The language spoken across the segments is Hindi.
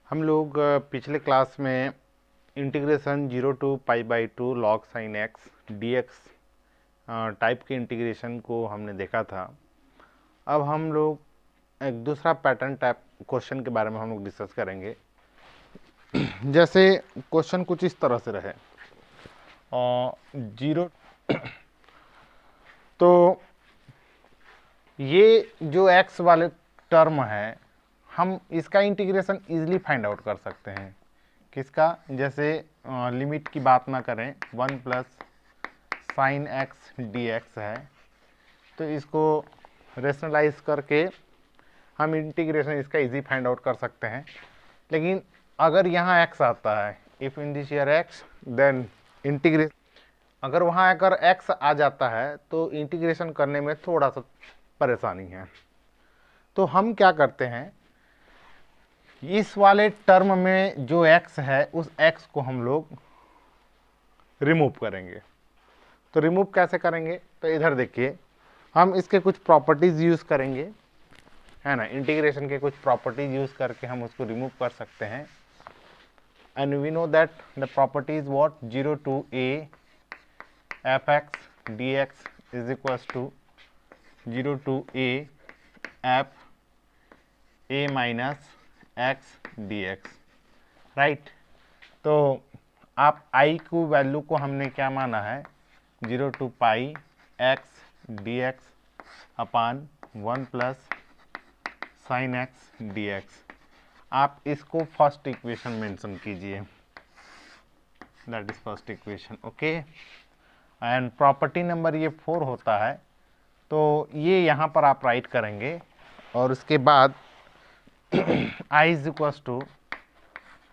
हम लोग पिछले क्लास में integration 0 to pi by 2 log sine x d x type के इंटीग्रेशन को हमने देखा था। अब हम लोग एक दूसरा पैटर्न टाइप क्वेश्चन के बारे में हम लोग डिस्कस करेंगे। जैसे क्वेश्चन कुछ इस तरह से रहे जीरो तो ये जो x वाले टर्म है हम इसका इंटीग्रेशन इजीली फाइंड आउट कर सकते हैं। किसका? जैसे लिमिट की बात ना करें, 1 plus sine x d x है, तो इसको रेशनलाइज करके हम इंटीग्रेशन इसका इजी फाइंड आउट कर सकते हैं। लेकिन अगर यहाँ x आता है, if in this year x then integration, अगर वहाँ अगर x आ जाता है तो इंटीग्रेशन करने में थोड़ा सा परेशानी है। तो हम क्या करते हैं, इस वाले टर्म में जो x है उस x को हम लोग रिमूव करेंगे। तो रिमूव कैसे करेंगे? तो इधर देखिए, हम इसके कुछ प्रॉपर्टीज यूज करेंगे, है ना। इंटीग्रेशन के कुछ प्रॉपर्टीज यूज करके हम उसको रिमूव कर सकते हैं। And we know that the properties what 0 to a f x d x is equals to 0 to a f a minus x d x, right. तो आप i को वैल्यू को हमने क्या माना है, 0 to pi x d x upon 1 plus sine x d x. आप इसको फर्स्ट इक्वेशन मेंशन कीजिए, that is first equation, okay. And property number ये 4 होता है, तो ये यहाँ पर आप राइट करेंगे। और उसके बाद i is equals to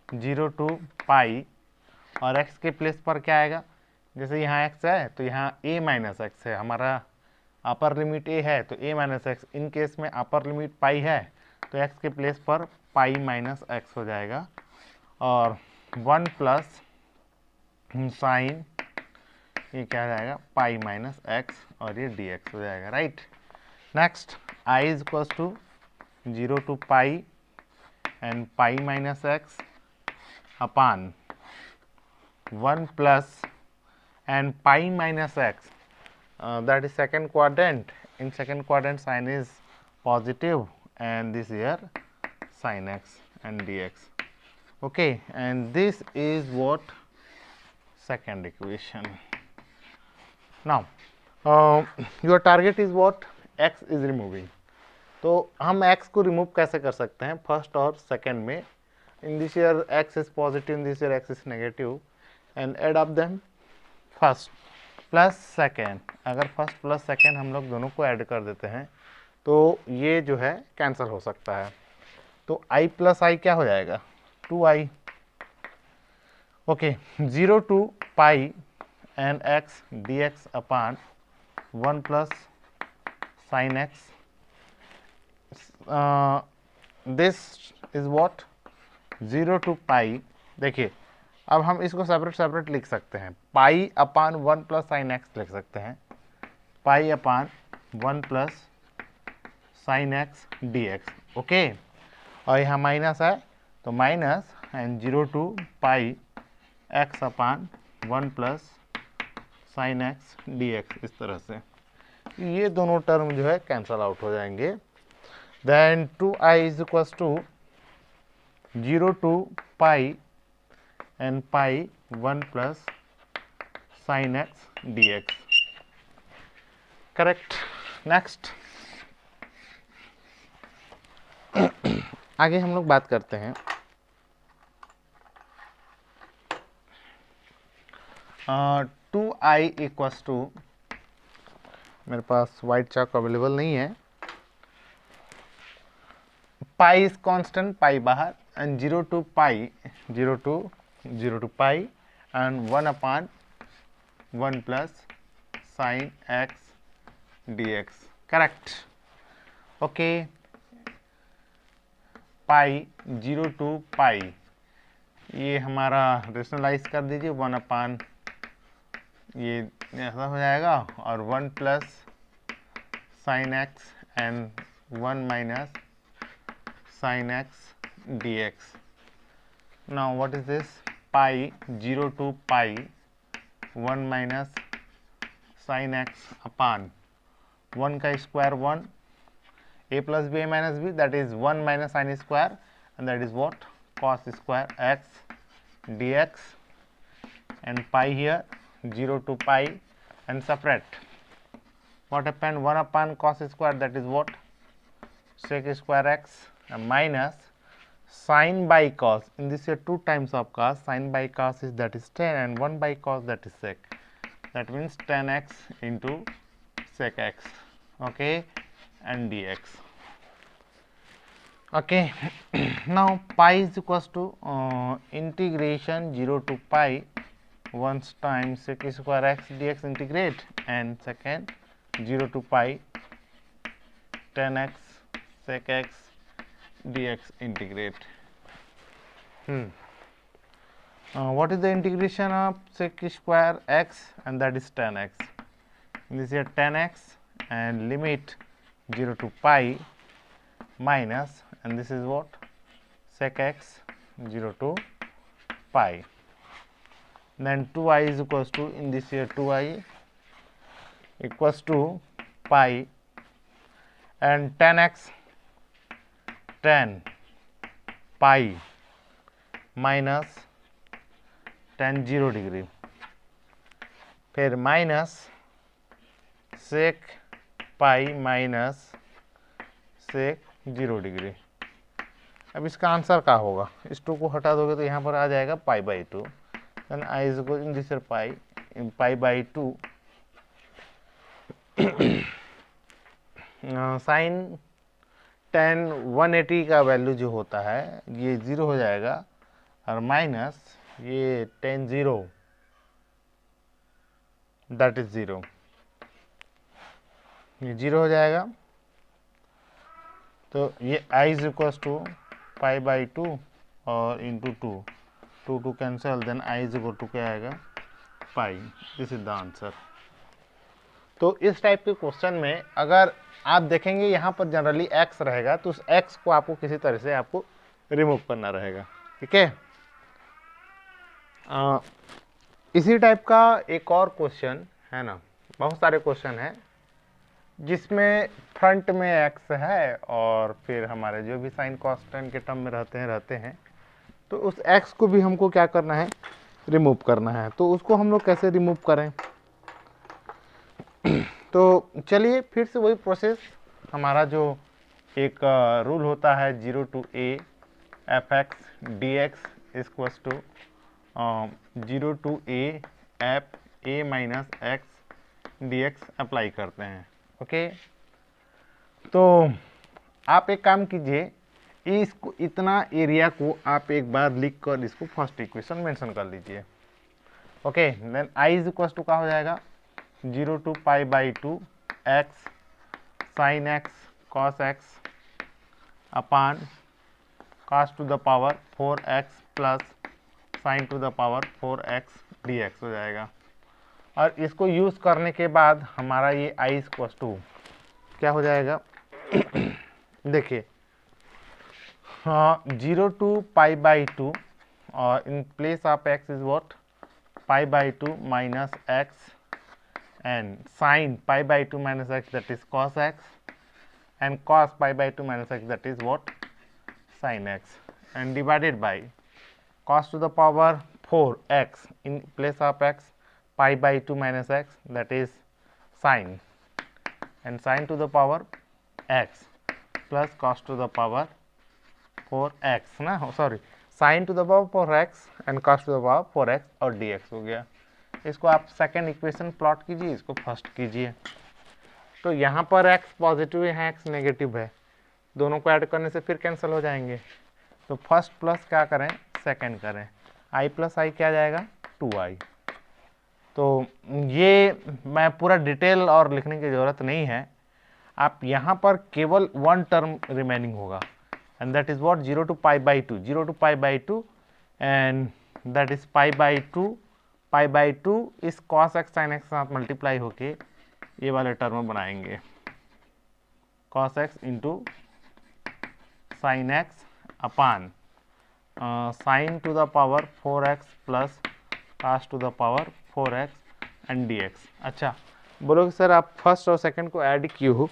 0 to pi, और x के प्लेस पर क्या आएगा, जैसे यहाँ x है तो यहाँ a माइनस एक्स है, हमारा अपर लिमिट a है तो a minus x. In case में अपर लिमिट पाई है तो x के प्लेस पर पाई माइनस एक्स हो जाएगा, और 1 प्लस साइन ये क्या हो जाएगा, पाई माइनस एक्स, और ये dx हो जाएगा, right. Next i is equals to 0 to pi and pi minus x upon 1 plus and pi minus x, that is second quadrant. In second quadrant sign is positive and this here sin x and dx, okay. And this is what second equation. Now your target is what, x is removing. तो हम x को रिमूव कैसे कर सकते हैं, फर्स्ट और सेकेंड में। इन this year x is positive, in this year x is negative, and add up them first plus second. अगर फर्स्ट प्लस सेकेंड हम लोग दोनों को ऐड कर देते हैं तो ये जो है कैंसिल हो सकता है। तो i प्लस i क्या हो जाएगा, 2i, okay. 0 to pi and x dx upon 1 plus sine x, this is what 0 to pi. देखिए अब हम इसको सेपरेट सेपरेट लिख सकते हैं, pi upon 1 plus sine x लिख सकते हैं, pi upon 1 plus sine x d x, okay. और यहाँ माइनस है तो minus and 0 to pi x upon 1 plus sine x d x, इस तरह से ये दोनों टर्म जो है कैंसल आउट हो जाएंगे। Then 2i is equals to 0 to pi and pi 1 plus sin x dx, correct. Next आगे हम लोग बात करते हैं 2i इक्वल्स टू, मेरे पास वाइट चाक अवेलेबल नहीं है, पाई इज कांस्टेंट, पाई बाहर, and 0 to pi, 0 to pi and 1 upon 1 plus sine x d x, correct, okay. Pi 0 to pi, ये हमारा रेशनलाइज कर दीजिए, 1 अपान ये ऐसा हो जाएगा, और 1 plus sine x and 1 minus sign x d x, now what is this? Pi 0 to pi 1 minus sin x upon 1 का square 1, a plus b a minus b, that is 1 minus sin square, and that is what? Cos square x dx, and pi here 0 to pi, and separate. What happened? 1 upon cos square, that is what? Sec square x, minus sin by cos. In this here 2 times of cos. Sin by cos is, that is 10, and 1 by cos, that is sec. That means 10x into sec x. Okay, and dx. Okay. Now pi is equals to integration 0 to pi 1 times sec square x dx integrate, and second 0 to pi 10x sec x dx integrate. What is the integration of sec square x? And that is 10x. This is 10x, and limit 0 to pi minus, and this is what? Sec x 0 to pi. Then 2i is equals to, in this here 2i equals to pi, and 10x 10 pi minus tan 0 degree, फिर minus sec pi minus sec 0 degree. अब इसका आंसर क्या होगा? इस 2 को हटा दोगे तो यहाँ पर आ जाएगा pi by 2. Then I is equal in this pi by 2 sine tan 180 का वैल्यू जो होता है ये 0 हो जाएगा, और माइनस ये tan 0 दैट इज 0, ये 0 हो जाएगा. तो ये i is equals to pi by 2 और into 2 2 cancel, then i is equal to क्या आएगा? Pi. This is the answer. तो इस टाइप के क्वेश्चन में अगर आप देखेंगे यहाँ पर जनरली x रहेगा, तो उस x को आपको किसी तरह से आपको रिमूव करना रहेगा. ठीक है. इसी टाइप का एक और क्वेश्चन है ना, बहुत सारे क्वेश्चन हैं जिसमें फ्रंट में x है और फिर हमारे जो भी साइन कांस्टेंट के टर्म में रहते हैं, तो उस x को भी हमको क्या करना है? रिमूव करना है. तो उसको हम लोग कैसे रिमूव करें? तो चलिए फिर से वही प्रोसेस, हमारा जो एक रूल होता है 0 to a f x d x equals to 0 to a f a minus x d x apply करते हैं. ओके. तो आप एक काम कीजिए, इसको इतना एरिया को आप एक बार लिख कर इसको फर्स्ट इक्वेशन मेंशन कर लीजिए. Okay. Then I is equals to क्या हो जाएगा? 0 to pi by 2 x sine x cos x upon cos to the power 4x plus sine to the power 4x dx हो जाएगा. और इसको यूज़ करने के बाद हमारा ये i इक्वल्स टू क्या हो जाएगा? देखिए 0 to पाई बाई 2 और in place of x is what? Pi by 2 minus x, and sin pi by 2 minus x, that is cos x, and cos pi by 2 minus x, that is what? Sin x, and divided by cos to the power 4x in place of x, pi by 2 minus x, that is sin, and sin to the power x plus cos to the power 4x ना, sorry, sin to the power 4x and cos to the power 4x और dx हो गया. इसको आप सेकेंड इक्वेशन प्लॉट कीजिए, इसको फर्स्ट कीजिए. तो यहाँ पर x पॉजिटिव है, यहाँ x नेगेटिव है, दोनों को ऐड करने से फिर कैंसिल हो जाएंगे. तो फर्स्ट प्लस क्या करें? सेकेंड करें. i प्लस आई क्या जाएगा? 2i. तो ये मैं पूरा डिटेल और लिखने की ज़रूरत नहीं है, आप यहाँ पर केवल वन टर्म रिमेनिंग होगा, and that is what? 0 to pi by 2, 0 to pi by 2, and that is pi by 2. Pi by 2 इस cos x sin x के साथ मल्टीप्लाई होके ये वाले टर्म बनाएंगे, cos x into sine x upon sine to the power 4x plus cos to the power 4x and dx। अच्छा, बोलोगे सर आप फर्स्ट और सेकंड को ऐड किए हो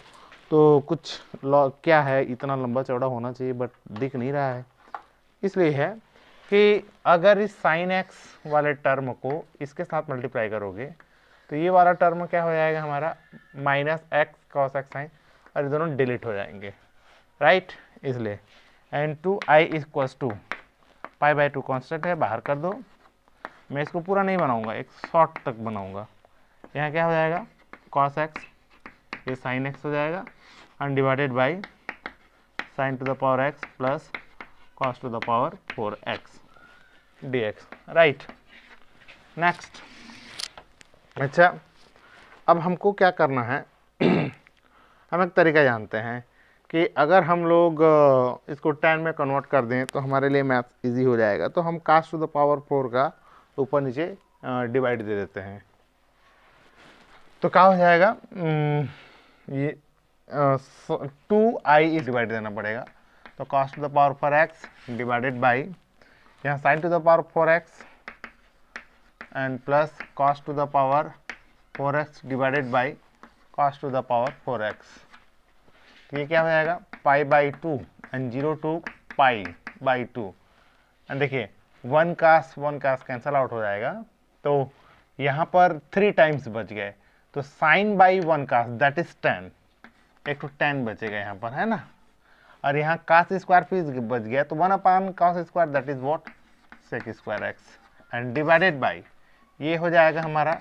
तो कुछ क्या है, इतना लंबा चौड़ा होना चाहिए बट दिख नहीं रहा है। इसलिए है कि अगर इस साइन x वाले टर्म को इसके साथ मल्टीप्लाई करोगे तो ये वाला टर्म क्या हो जाएगा हमारा minus x cos x sine, और ये दोनों डिलीट हो जाएंगे, राइट। इसलिए and 2i equals to pi by 2 constant है, बाहर कर दो। मैं इसको पूरा नहीं बनाऊंगा, एक शॉर्ट तक बनाऊंगा। यहाँ क्या हो जाएगा कॉस एक्स, ये साइन एक्स हो जाएगा, undivided by sine to the power x plus cos two the power 4x dx, right. Next, अच्छा अब हमको क्या करना है हम एक तरीका जानते हैं कि अगर हम लोग इसको 10 में कन्वर्ट कर दें तो हमारे लिए मैथ इजी हो जाएगा। तो हम कास टू द पावर 4 का ऊपर नीचे डिवाइड दे देते हैं, तो क्या हो जाएगा ये 2i डिवाइड देना पड़ेगा। तो cos to the power 4x divided by यहाँ sine to the power 4x and plus cos to the power 4x divided by cos to the power 4x। ये क्या हो जाएगा pi by 2 and 0 to pi by 2। And देखिए 1 कास कैंसल आउट हो जाएगा, तो यहाँ पर 3 टाइम्स बच गए। तो sine by 1 cos that is 10, एक तो 10 बचेगा यहाँ पर, है ना। और यहाँ कास स्क्वायर फिर बच गया, तो 1 upon cos square that is what sec square x and divided by ये हो जाएगा हमारा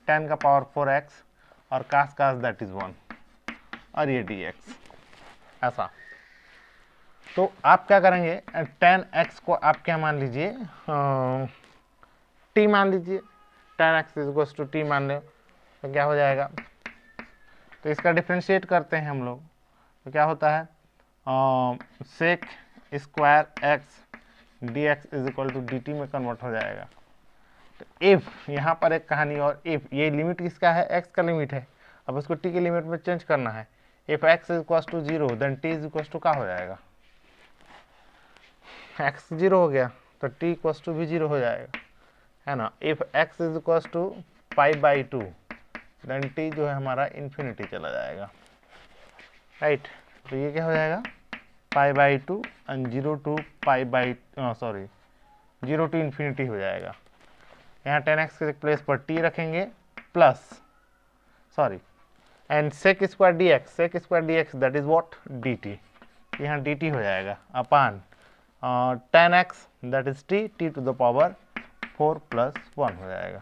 10 का पावर 4x और कास दैट इज 1 और ये dx, ऐसा। तो आप क्या करेंगे 10x को आप क्या मान लीजिए t मान लीजिए, 10x इक्वल्स टू t मान लो, तो क्या हो जाएगा। तो इसका डिफ्रेंशिएट करते हैं हम लोग, तो क्या होता है sec square x dx is equal to dt में कन्वर्ट हो जाएगा। तो इफ यहाँ पर एक कहानी, और इफ ये लिमिट किसका है x का लिमिट है, अब उसको t के लिमिट में चेंज करना है। If x is equal to 0 then t is equal to क्या हो जाएगा, x 0 हो गया तो t इक्वल टू भी 0 हो जाएगा, है ना। If x is equal to pi by 2 then t जो है हमारा इन्फिनिटी चला जाएगा, राइट। तो ये क्या हो जाएगा pi by 2 and 0 to pi by 0 to infinity हो जाएगा। यहाँ 10x के प्लेस पर t रखेंगे plus and sec square dx that is what dt, यहाँ dt हो जाएगा upon 10x that is t to the power 4 plus 1 हो जाएगा,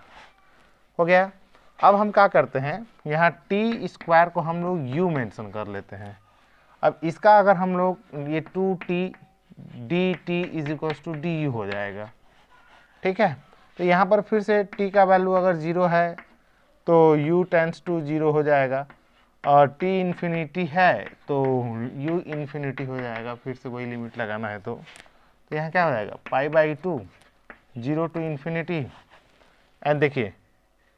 हो गया। अब हम क्या करते हैं, यहाँ t स्क्वायर को हम लोग u मेंशन कर लेते हैं। अब इसका अगर हम लोग ये 2t dt is equal to du हो जाएगा, ठीक है। तो यहाँ पर फिर से t का वैल्यू अगर 0 है तो u टेंस टू 0 हो जाएगा, और t इन्फिनिटी है तो u इन्फिनिटी हो जाएगा, फिर से वही लिमिट लगाना है। तो यहाँ क्या हो जाएगा pi by 2 0 to infinity, and देखिए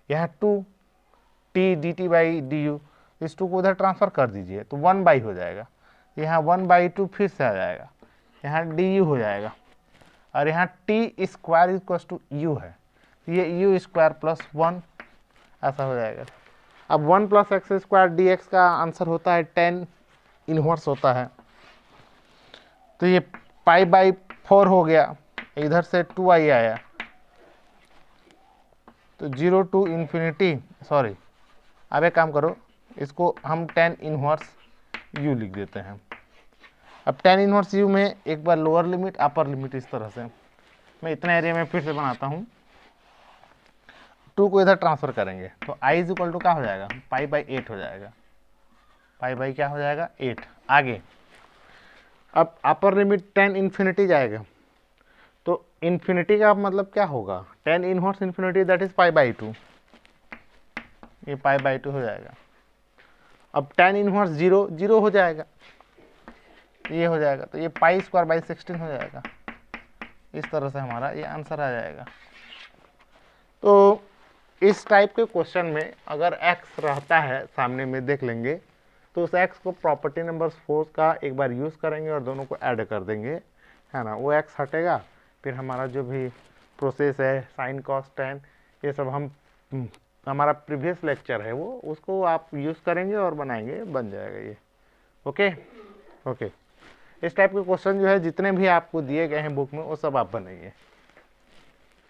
यहाँ 2 t dt बाई du, इस 2 को उधर ट्रांसफर कर दीजिए तो 1 बाई हो जाएगा, यहाँ 1 बाई 2 फिर से आ जाएगा, यहाँ du हो जाएगा, और यहाँ t square equal to u है, ये u स्क्वायर प्लस 1 ऐसा हो जाएगा। अब 1 प्लस एक्स स्क्वायर dx का आंसर होता है 10 इनवर्स होता है, तो ये पाई बाई 4 हो गया, इधर से 2i आया, तो 0 टू इन्फिनिटी अब एक काम करो, इसको हम 10 इनवर्स u लिख देते हैं। अब 10 इनवर्स u में एक बार लोअर लिमिट अपर लिमिट, इस तरह से मैं इतना एरिया में फिर से बनाता हूँ। 2 को इधर ट्रांसफर करेंगे तो i इज इक्वल टू क्या हो जाएगा पाई बाई 8 हो जाएगा, पाई बाई क्या हो जाएगा 8। आगे अब अपर लिमिट 10 इन्फिनिटी जाएगा, तो इन्फिनिटी का मतलब क्या होगा 10 inverse infinity that is pi by 2, ये पाई बाई 2 हो जाएगा। अब 10 इनवर्स 0 हो जाएगा, ये हो जाएगा, तो ये पाई स्क्वायर बाई 16 हो जाएगा। इस तरह से हमारा ये आंसर आ जाएगा। तो इस टाइप के क्वेश्चन में अगर x रहता है सामने में देख लेंगे, तो उस x को प्रॉपर्टी नंबर 4 का एक बार यूज़ करेंगे और दोनों को ऐड कर देंगे, है ना, वो एक्स हटेगा, फिर हमारा जो भी प्रोसेस है साइन कॉस टेन ये सब हम हमारा प्रीवियस लेक्चर है वो, उसको आप यूज़ करेंगे और बनाएंगे, बन जाएगा ये। ओके ओके, इस टाइप के क्वेश्चन जो है जितने भी आपको दिए गए हैं बुक में वो सब आप बनाइए।